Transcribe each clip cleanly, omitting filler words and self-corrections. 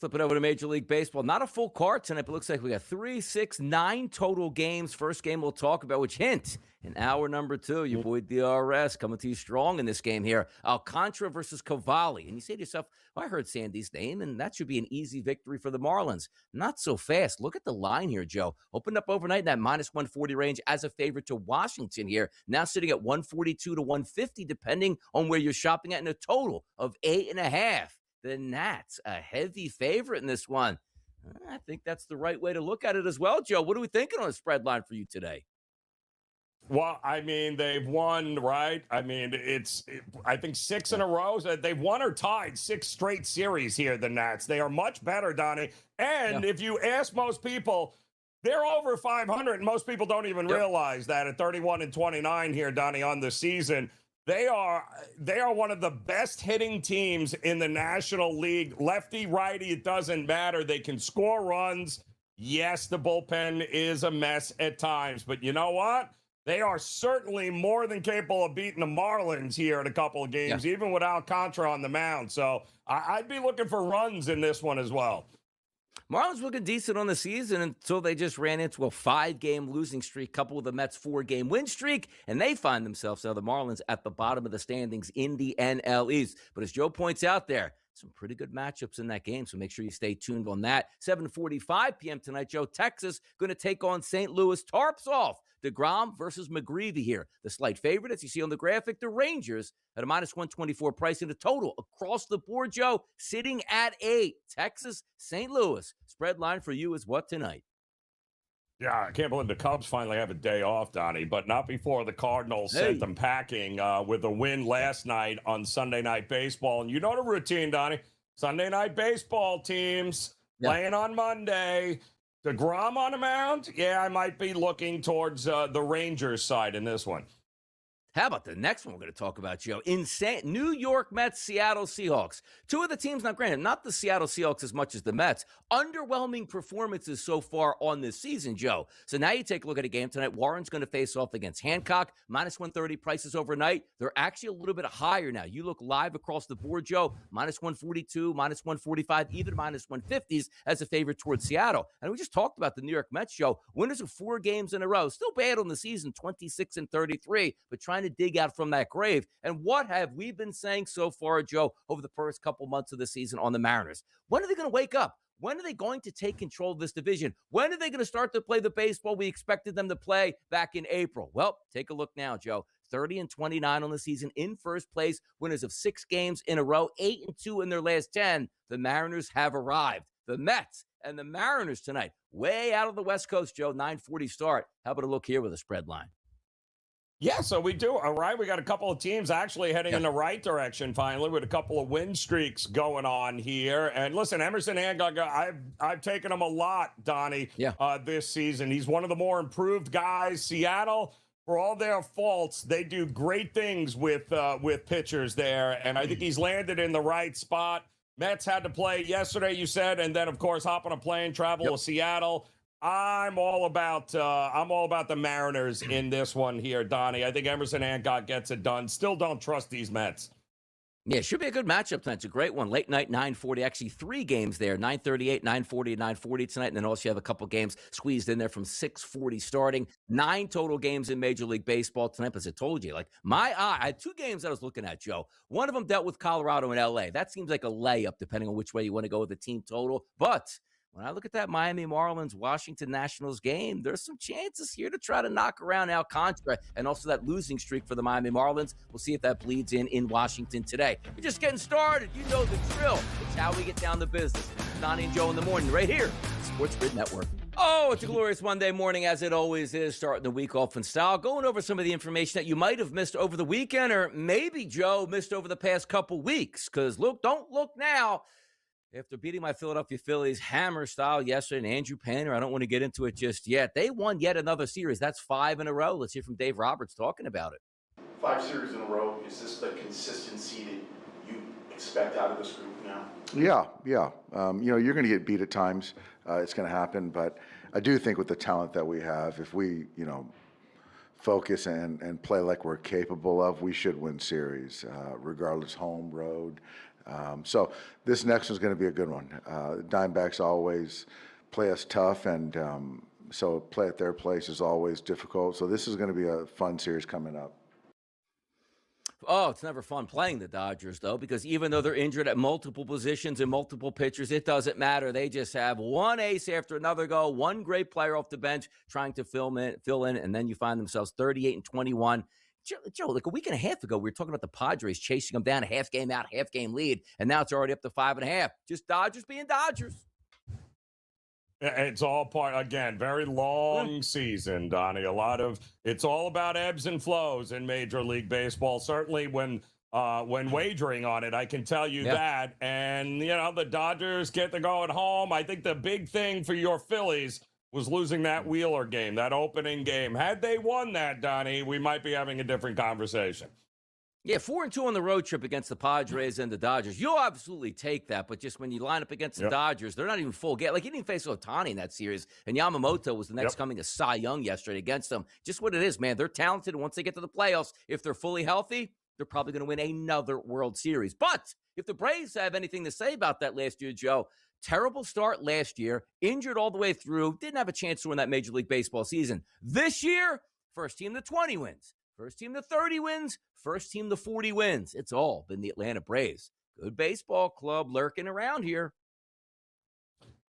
Flip it over to Major League Baseball. Not a full card tonight, but looks like we got 3, 6, 9 total games. First game we'll talk about, which hint, in hour number 2, your boy DRS coming to you strong in this game here. Alcantara versus Civale. And you say to yourself, well, I heard Sandy's name, and that should be an easy victory for the Marlins. Not so fast. Look at the line here, Joe. Opened up overnight in that minus 140 range as a favorite to Washington here. Now sitting at 142 to 150, depending on where you're shopping at, in a total of 8.5. The Nats, a heavy favorite in this one. I think that's the right way to look at it as well, Joe. What are we thinking on the spread line for you today? Well, I mean, they've won, right? I mean, I think 6 in a row. They've won or tied 6 straight series here, the Nats. They are much better, Donnie. And if you ask most people, they're over 500, and most people don't even realize that at 31-29 here, Donnie, on the season. They are one of the best hitting teams in the National League. Lefty, righty, it doesn't matter. They can score runs. Yes, the bullpen is a mess at times, but you know what? They are certainly more than capable of beating the Marlins here in a couple of games, even with Alcantara on the mound. So I'd be looking for runs in this one as well. Marlins looking decent on the season until they just ran into a 5-game losing streak, coupled with the Mets' 4-game win streak, and they find themselves, now the Marlins, at the bottom of the standings in the NL East. But as Joe points out there, some pretty good matchups in that game, so make sure you stay tuned on that. 7:45 p.m. tonight, Joe. Texas going to take on St. Louis. Tarps off. deGrom versus McGreevy here. The slight favorite, as you see on the graphic, the Rangers at a minus 124 price, in a total across the board, Joe, sitting at 8. Texas, St. Louis. Spread line for you is what tonight? Yeah, I can't believe the Cubs finally have a day off, Donnie, but not before the Cardinals sent them packing with a win last night on Sunday Night Baseball. And you know the routine, Donnie. Sunday Night Baseball teams playing on Monday. deGrom on the mound? Yeah, I might be looking towards the Rangers side in this one. How about the next one we're going to talk about, Joe? Insane. New York Mets, Seattle Seahawks. Two of the teams, now granted, not the Seattle Seahawks as much as the Mets. Underwhelming performances so far on this season, Joe. So now you take a look at a game tonight. Warren's going to face off against Hancock. Minus 130 prices overnight. They're actually a little bit higher now. You look live across the board, Joe. Minus 142, minus 145, even minus 150s as a favorite towards Seattle. And we just talked about the New York Mets, Joe. Winners of 4 games in a row. Still bad on the season, 26-33, but trying to dig out from that grave. And what have we been saying so far, Joe, over the first couple months of the season on the Mariners? When are they going to wake up? When are they going to take control of this division? When are they going to start to play the baseball we expected them to play back in April? Well, take a look now, Joe. 30-29 on the season, in first place, winners of 6 games in a row, 8-2 in their last 10. The Mariners have arrived. The Mets and the Mariners tonight, way out of the West Coast, Joe, 9:40 start. How about a look here with a spread line? Yeah, so we do. All right, we got a couple of teams actually heading in the right direction finally, with a couple of win streaks going on here. And listen, Emerson Hancock, I've taken him a lot, Donnie, this season. He's one of the more improved guys. Seattle, for all their faults, they do great things with pitchers there, and I think he's landed in the right spot. Mets had to play yesterday, you said, and then of course hop on a plane, travel to Seattle. I'm all about the Mariners in this one here, Donnie. I think Emerson Hancock gets it done. Still don't trust these Mets. Yeah, it should be a good matchup tonight. It's a great one. Late night, 9:40. Actually, 3 games there, 9:38, 9:40, and 9:40 tonight. And then also you have a couple games squeezed in there from 6:40 starting. 9 total games in Major League Baseball tonight. As I told you, like I had 2 games I was looking at, Joe. One of them dealt with Colorado and L.A. That seems like a layup, depending on which way you want to go with the team total. But when I look at that Miami Marlins Washington Nationals game, there's some chances here to try to knock around Alcantara and also that losing streak for the Miami Marlins. We'll see if that bleeds in Washington today. We're just getting started. You know the drill. It's how we get down to business. Donnie and Joe in the morning right here, SportsGrid Network. Oh, it's a glorious Monday morning, as it always is, starting the week off in style. Going over some of the information that you might have missed over the weekend, or maybe, Joe, missed over the past couple weeks. Because, look, don't look now. After beating my Philadelphia Phillies hammer style yesterday, and Andrew Painter, I don't want to get into it just yet. They won yet another series. That's 5 in a row. Let's hear from Dave Roberts talking about it. 5 series in a row. Is this the consistency that you expect out of this group now? Yeah. You're going to get beat at times. It's going to happen. But I do think with the talent that we have, if we, focus and play like we're capable of, we should win series, regardless home, road. So this next one's going to be a good one. Diamondbacks always play us tough, and so play at their place is always difficult. So this is going to be a fun series coming up. Oh, it's never fun playing the Dodgers, though, because even though they're injured at multiple positions and multiple pitchers, it doesn't matter. They just have one ace after another go, one great player off the bench trying to fill in, and then you find themselves 38-21. Joe, like a week and a half ago, we were talking about the Padres chasing them down a half game out, half game lead, and now it's already up to 5.5. Just Dodgers being Dodgers. It's all part, again, very long season, Donnie. It's all about ebbs and flows in Major League Baseball. Certainly when wagering on it, I can tell you that. And, the Dodgers get to go at home. I think the big thing for your Phillies was losing that Wheeler game, that opening game. Had they won that, Donnie, we might be having a different conversation. Yeah, 4-2 on the road trip against the Padres and the Dodgers. You'll absolutely take that, but just when you line up against the Dodgers, they're not even full game. Like, he didn't face Ohtani in that series, and Yamamoto was the next coming to Cy Young yesterday against them. Just what it is, man. They're talented, and once they get to the playoffs, if they're fully healthy, they're probably going to win another World Series. But if the Braves have anything to say about that last year, Joe, terrible start last year, injured all the way through, didn't have a chance to win that Major League Baseball season. This year, first team to 20 wins. First team to 30 wins, first team to 40 wins. It's all been the Atlanta Braves. Good baseball club lurking around here.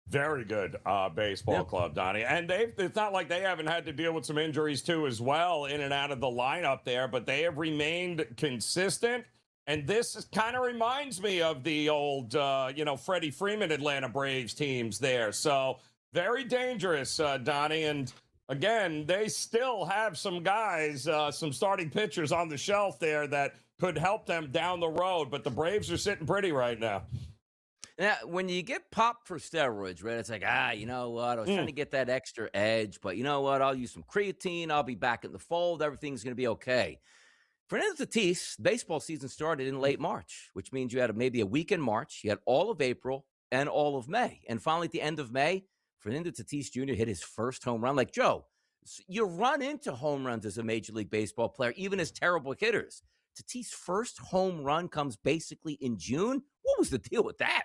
Very good baseball club, Donnie. And it's not like they haven't had to deal with some injuries, too, as well, in and out of the lineup there, but they have remained consistent. And this kind of reminds me of the old, Freddie Freeman Atlanta Braves teams there. So very dangerous, Donnie. And again, they still have some guys, some starting pitchers on the shelf there that could help them down the road. But the Braves are sitting pretty right now. Now, when you get popped for steroids, right, it's like, you know what? I was trying to get that extra edge, but you know what? I'll use some creatine. I'll be back in the fold. Everything's going to be okay. Fernando Tatis, baseball season started in late March, which means you had maybe a week in March. You had all of April and all of May. And finally, at the end of May, Fernando Tatis Jr. hit his first home run. Like, Joe, you run into home runs as a Major League Baseball player, even as terrible hitters. Tatis' first home run comes basically in June. What was the deal with that?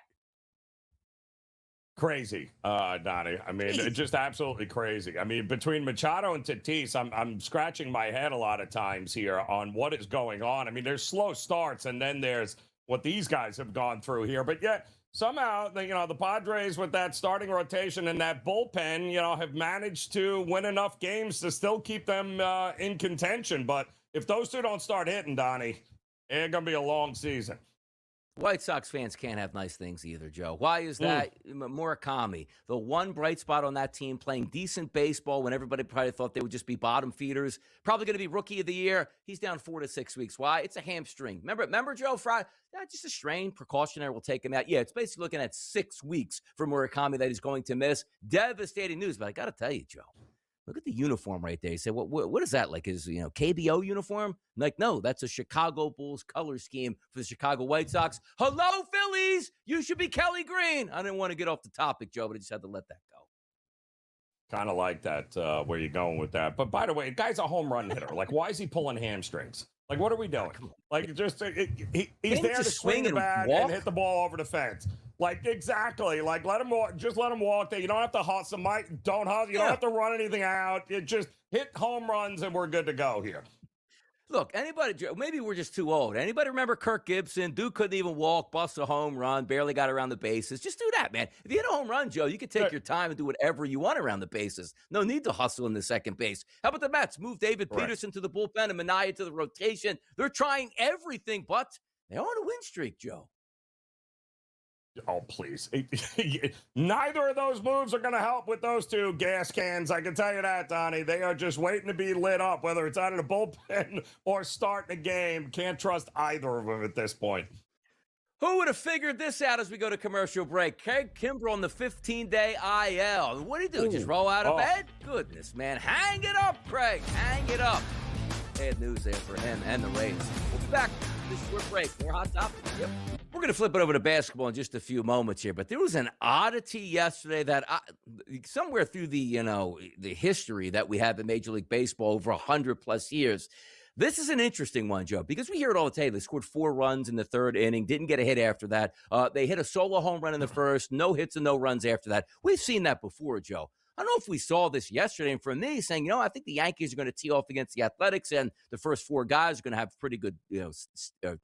Crazy, Donnie. I mean, just absolutely crazy. I mean, between Machado and Tatis, I'm scratching my head a lot of times here on what is going on. I mean, there's slow starts, and then there's what these guys have gone through here. But yet, somehow, the Padres with that starting rotation and that bullpen, have managed to win enough games to still keep them in contention. But if those two don't start hitting, Donnie, it's going to be a long season. White Sox fans can't have nice things either, Joe. Why is that? Murakami, the one bright spot on that team, playing decent baseball when everybody probably thought they would just be bottom feeders. Probably going to be rookie of the year. He's down 4 to 6 weeks. Why? It's a hamstring. Remember, Joe? Friday, just a strain, precautionary. Will take him out. Yeah, it's basically looking at 6 weeks for Murakami that he's going to miss. Devastating news, but I got to tell you, Joe. Look at the uniform right there. You say, what is that? Like his, KBO uniform? Like, no, that's a Chicago Bulls color scheme for the Chicago White Sox. Hello, Phillies! You should be Kelly Green. I didn't want to get off the topic, Joe, but I just had to let that go. Kind of like that, where you're going with that. But by the way, the guy's a home run hitter. Like, why is he pulling hamstrings? Like, what are we doing? Like, just he's there to swing the bat and hit the ball over the fence. Like, exactly. Like, let him walk. Just let him walk there. You don't have to hustle. Don't hustle. You don't have to run anything out. You just hit home runs, and we're good to go here. Look, anybody, maybe we're just too old. Anybody remember Kirk Gibson? Dude couldn't even walk, bust a home run, barely got around the bases. Just do that, man. If you hit a home run, Joe, you can take your time and do whatever you want around the bases. No need to hustle in the second base. How about the Mets? Move David Peterson to the bullpen and Minaya to the rotation. They're trying everything, but they're on a win streak, Joe. Oh, please. Neither of those moves are going to help with those two gas cans. I can tell you that, Donnie. They are just waiting to be lit up, whether it's out of the bullpen or starting a game. Can't trust either of them at this point. Who would have figured this out as we go to commercial break? Craig Kimbrel on the 15-day IL. What do you do? Just roll out of bed? Goodness, man. Hang it up, Craig. Hang it up. Bad news there for him and the Rays. We'll be back. This is short break. More hot topics. Yep. We're going to flip it over to basketball in just a few moments here, but there was an oddity yesterday that somewhere through the history that we have in Major League Baseball over 100 plus years, This is an interesting one, Joe, because we hear it all the time. They scored 4 runs in the 3rd inning, didn't get a hit after that. They hit a solo home run in the 1st, no hits and no runs after that. We've seen that before, Joe. I don't know if we saw this yesterday, and for me, saying, I think the Yankees are going to tee off against the Athletics, and the first 4 guys are going to have a pretty good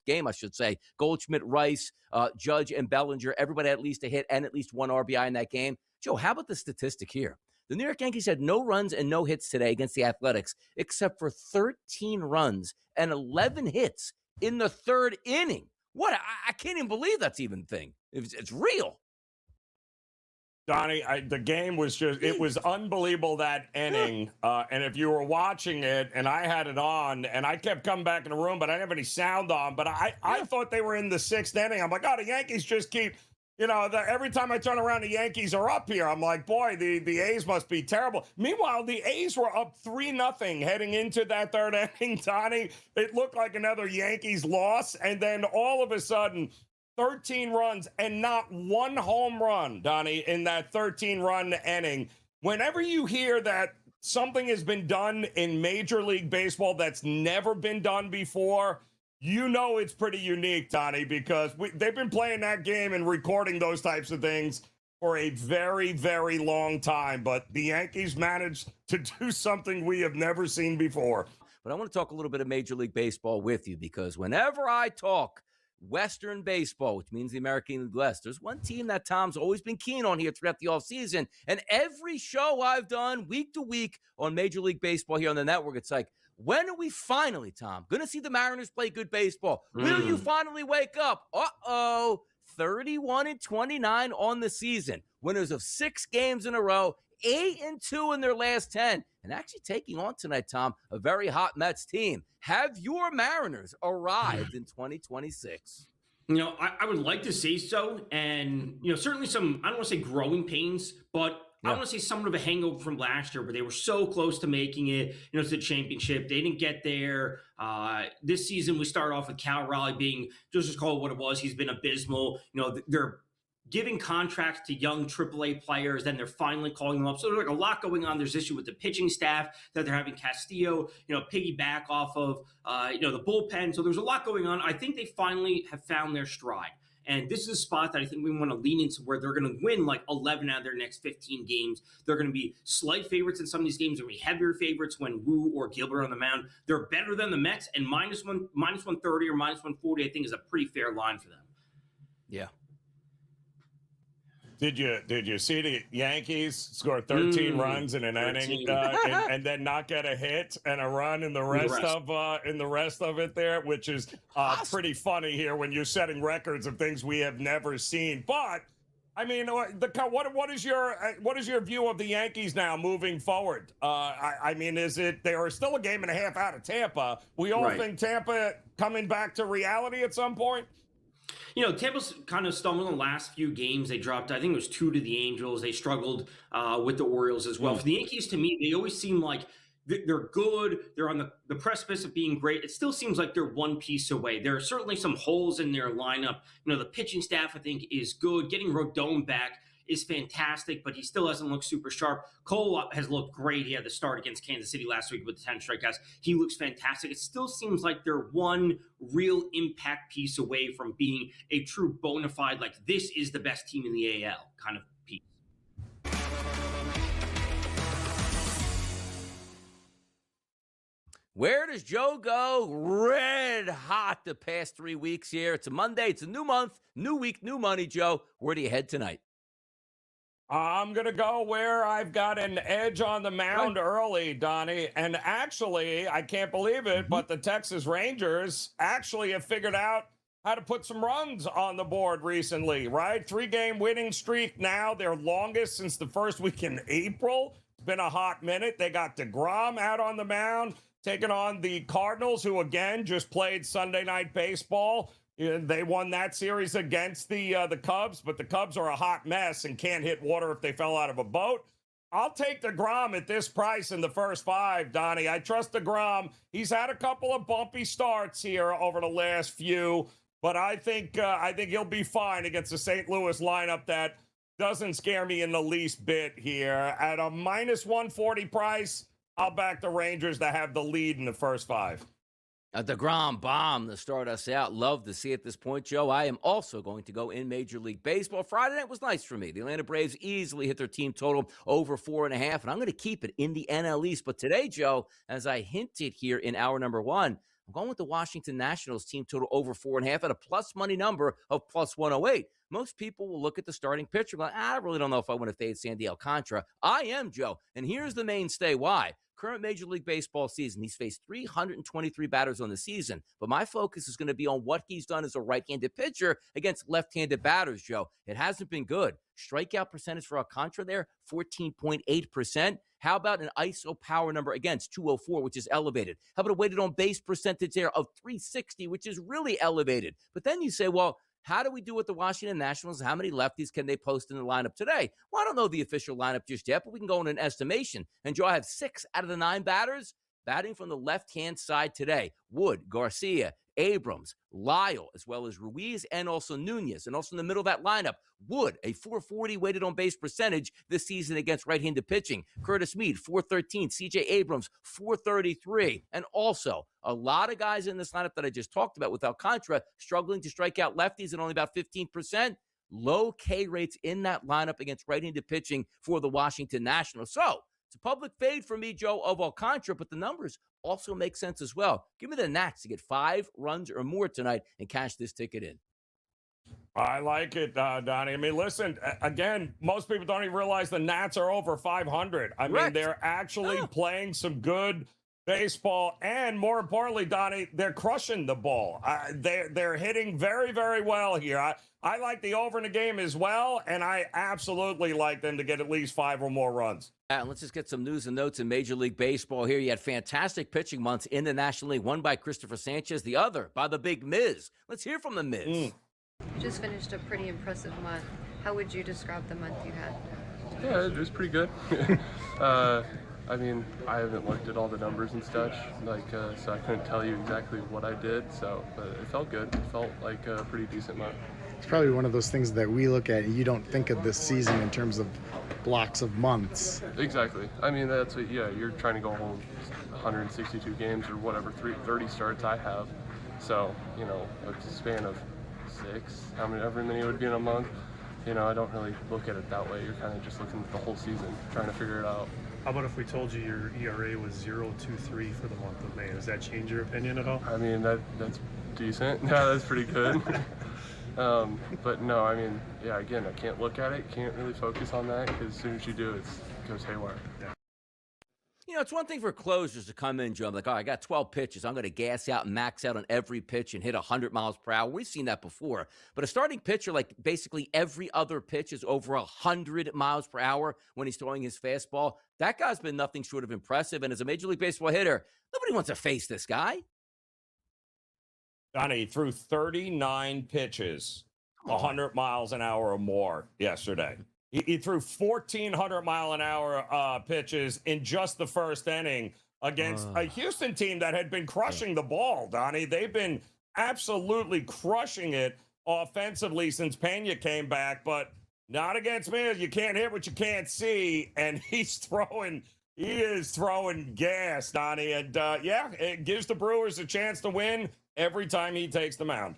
game, I should say. Goldschmidt, Rice, Judge, and Bellinger, everybody at least a hit and at least 1 RBI in that game. Joe, how about the statistic here? The New York Yankees had no runs and no hits today against the Athletics, except for 13 runs and 11 hits in the 3rd inning. What? I can't even believe that's even a thing. It's real. Donnie, the game was it was unbelievable, that inning. And if you were watching it, and I had it on, and I kept coming back in the room, but I didn't have any sound on. But I thought they were in the 6th inning. I'm like, the Yankees just keep, every time I turn around, the Yankees are up here. I'm like, boy, the A's must be terrible. Meanwhile, the A's were up 3-0 heading into that 3rd inning, Donnie. It looked like another Yankees loss. And then all of a sudden, 13 runs and not 1 home run, Donnie, in that 13-run inning. Whenever you hear that something has been done in Major League Baseball that's never been done before, it's pretty unique, Donnie, because they've been playing that game and recording those types of things for a very, very long time. But the Yankees managed to do something we have never seen before. But I want to talk a little bit of Major League Baseball with you, because whenever I talk Western baseball, which means the American League West, there's one team that Tom's always been keen on here throughout the offseason. And every show I've done week to week on Major League Baseball here on the network, it's like, when are we finally, Tom, going to see the Mariners play good baseball? Will you finally wake up? 31-29 on the season. Winners of 6 games in a row, 8-2 in their last 10. And actually taking on tonight, Tom, a very hot Mets team. Have your Mariners arrived in 2026? I would like to say so. And, certainly some, I don't want to say growing pains, but I want to say somewhat of a hangover from last year, where they were so close to making it, to the championship. They didn't get there. This season, we started off with Cal Raleigh being, just call it what it was. He's been abysmal. They're giving contracts to young AAA players, then they're finally calling them up. So there's like a lot going on. There's issue with the pitching staff that they're having Castillo, piggyback off of, the bullpen. So there's a lot going on. I think they finally have found their stride. And this is a spot that I think we want to lean into, where they're going to win like 11 out of their next 15 games. They're going to be slight favorites in some of these games. They're going to be heavier favorites when Wu or Gilbert are on the mound. They're better than the Mets, and minus 130 or minus 140, I think, is a pretty fair line for them. Yeah. Did you see the Yankees score 13 runs in an inning and then not get a hit and a run in the rest of it there, which is pretty funny here when you're setting records of things we have never seen. But I mean, what is your view of the Yankees now moving forward? I mean, they are still a game and a half out of Tampa. We all think Tampa coming back to reality at some point. Tampa's kind of stumbled in the last few games. They dropped, I think it was 2 to the Angels. They struggled with the Orioles as well. For the Yankees, to me, they always seem like they're good. They're on the precipice of being great. It still seems like they're one piece away. There are certainly some holes in their lineup. The pitching staff, I think, is good. Getting Rodon back is fantastic, but he still hasn't looked super sharp. Cole has looked great. He had the start against Kansas City last week with the 10 strikeouts. He looks fantastic. It still seems like they're one real impact piece away from being a true bona fide, like, this is the best team in the AL kind of piece. Where does Joe go? Red hot the past 3 weeks here. It's a Monday. It's a new month, new week, new money, Joe. Where do you head tonight? I'm going to go where I've got an edge on the mound early, Donnie. And actually, I can't believe it, but the Texas Rangers actually have figured out how to put some runs on the board recently, right? 3-game winning streak now, their longest since the first week in April. It's been a hot minute. They got deGrom out on the mound, taking on the Cardinals, who, again, just played Sunday Night Baseball. They won that series against the Cubs, but the Cubs are a hot mess and can't hit water if they fell out of a boat. I'll take deGrom at this price in the first 5, Donnie. I trust deGrom. He's had a couple of bumpy starts here over the last few, but I think he'll be fine against the St. Louis lineup that doesn't scare me in the least bit here. At a minus 140 price, I'll back the Rangers to have the lead in the first 5. A deGrom bomb to start us out. Love to see at this point, Joe. I am also going to go in Major League Baseball. Friday night was nice for me. The Atlanta Braves easily hit their team total over 4.5, and I'm going to keep it in the NL East. But today, Joe, as I hinted here in hour number one, I'm going with the Washington Nationals team total over 4.5 at a plus money number of plus 108. Most people will look at the starting pitcher and go, I really don't know if I want to fade Sandy Alcantara. I am, Joe. And here's the mainstay why. Current Major League Baseball season, he's faced 323 batters on the season, but my focus is going to be on what he's done as a right-handed pitcher against left-handed batters, Joe. It hasn't been good. Strikeout percentage for Alcantara there, 14.8%. How about an ISO power number against 204, which is elevated? How about a weighted on base percentage there of 360, which is really elevated? But then you say, well, how do we do with the Washington Nationals? How many lefties can they post in the lineup today? Well, I don't know the official lineup just yet, but we can go in an estimation. And Joe, I have 6 out of the 9 batters batting from the left-hand side today. Wood, Garcia, Abrams, Lyle, as well as Ruiz, and also Nunez. And also in the middle of that lineup, Wood, a 440 weighted on base percentage this season against right-handed pitching. Curtis Mead, 413. CJ Abrams, 433. And also a lot of guys in this lineup that I just talked about with Alcantara struggling to strike out lefties at only about 15%. Low K rates in that lineup against right-handed pitching for the Washington Nationals. So it's a public fade for me, Joe, of Alcantara, but the numbers also make sense as well. Give me the Nats to get 5 runs or more tonight and cash this ticket in. I like it, Donnie. I mean, listen, again, most people don't even realize the Nats are over 500. I mean, they're actually playing some good baseball, and more importantly, Donnie, they're crushing the ball. They're hitting very, very well here. I like the over in the game as well, and I absolutely like them to get at least 5 or more runs. Let's just get some news and notes in Major League Baseball here. You had fantastic pitching months in the National League, one by Christopher Sanchez, the other by the big Miz. Let's hear from the Miz. You just finished a pretty impressive month. How would you describe the month you had? Yeah, it was pretty good. I mean, I haven't looked at all the numbers and such, so I couldn't tell you exactly what I did, but it felt good. It felt like a pretty decent month. It's probably one of those things that we look at and you don't think of this season in terms of blocks of months. Exactly. I mean, that's what, you're trying to go home 162 games or whatever, 30 starts I have. So, a span of 6, however many it would be in a month. I don't really look at it that way. You're kind of just looking at the whole season, trying to figure it out. How about if we told you your ERA was 0.23 for the month of May? Does that change your opinion at all? I mean, that's decent. Yeah, that's pretty good. But no, I mean, again, I can't look at it, can't really focus on that, because as soon as you do, it goes haywire. Yeah. It's one thing for closers to come in, Joe. I'm like, I got 12 pitches. I'm going to gas out and max out on every pitch and hit 100 miles per hour. We've seen that before. But a starting pitcher, like basically every other pitch is over 100 miles per hour when he's throwing his fastball. That guy's been nothing short of impressive. And as a Major League Baseball hitter, nobody wants to face this guy. Donnie threw 39 pitches, 100 miles an hour or more yesterday. He threw 1,400 mile an hour pitches in just the first inning against a Houston team that had been crushing the ball, Donnie. They've been absolutely crushing it offensively since Pena came back, but not against me. You can't hit what you can't see, and he is throwing gas, Donnie. And it gives the Brewers a chance to win every time he takes the mound.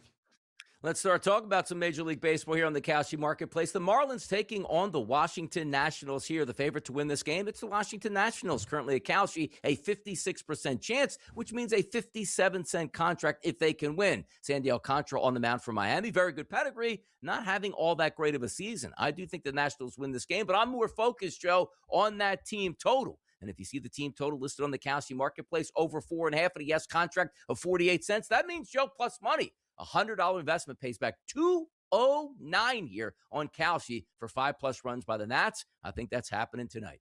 Let's start talking about some Major League Baseball here on the Kalshi Marketplace. The Marlins taking on the Washington Nationals here. The favorite to win this game, it's the Washington Nationals. Currently at Kalshi, a 56% chance, which means a 57-cent contract if they can win. Sandy Alcantara on the mound for Miami. Very good pedigree, not having all that great of a season. I do think the Nationals win this game, but I'm more focused, Joe, on that team total. And if you see the team total listed on the Kalshi Marketplace, over 4.5 at a yes contract of 48 cents, that means, Joe, plus money. $100 investment pays back $209 here on Kalshi for 5+ runs by the Nats. I think that's happening tonight.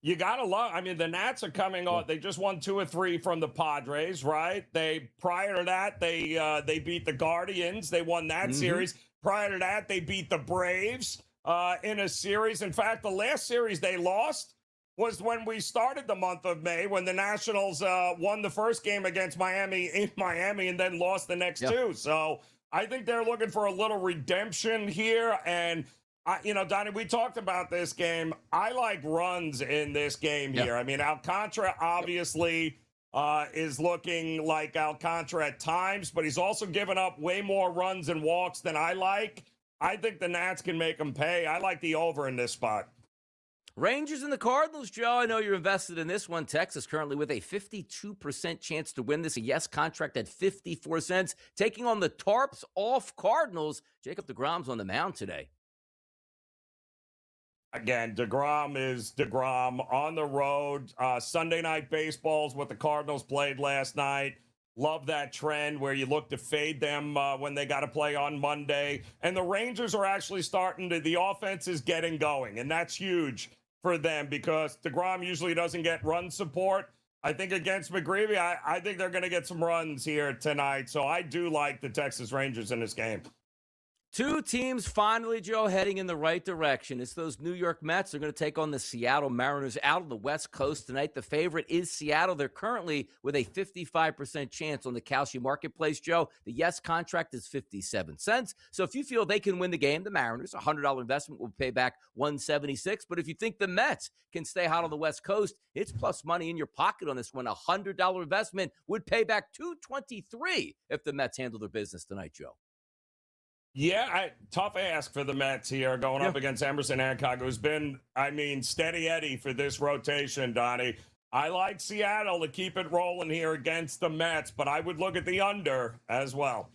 You got to love, I mean, the Nats are coming on. They just won 2 or 3 from the Padres, right? Prior to that, they beat the Guardians. They won that series. Prior to that, they beat the Braves in a series. In fact, the last series they lost was when we started the month of May, when the Nationals won the first game against Miami in Miami and then lost the next 2. So I think they're looking for a little redemption here. And, Donnie, we talked about this game. I like runs in this game here. I mean, Alcantara, obviously, is looking like Alcantara at times, but he's also given up way more runs and walks than I like. I think the Nats can make him pay. I like the over in this spot. Rangers and the Cardinals, Joe. I know you're invested in this one. Texas currently with a 52% chance to win this. A yes contract at 54 cents. Taking on the tarps off Cardinals. Jacob deGrom's on the mound today. Again, deGrom is deGrom on the road. Sunday night baseball is what the Cardinals played last night. Love that trend where you look to fade them when they got to play on Monday. And the Rangers are actually the offense is getting going. And that's huge for them because deGrom usually doesn't get run support. I think against McGreevy, I think they're going to get some runs here tonight. So I do like the Texas Rangers in this game. Two teams finally, Joe, heading in the right direction. It's those New York Mets. They're going to take on the Seattle Mariners out on the West Coast tonight. The favorite is Seattle. They're currently with a 55% chance on the Kalshi marketplace, Joe. The yes contract is 57 cents. So if you feel they can win the game, the Mariners, a $100 investment will pay back $176. But if you think the Mets can stay hot on the West Coast, it's plus money in your pocket on this one. A $100 investment would pay back $223 if the Mets handle their business tonight, Joe. Yeah, tough ask for the Mets here going up against Emerson Hancock, who's been, steady Eddie for this rotation, Donnie. I like Seattle to keep it rolling here against the Mets, but I would look at the under as well.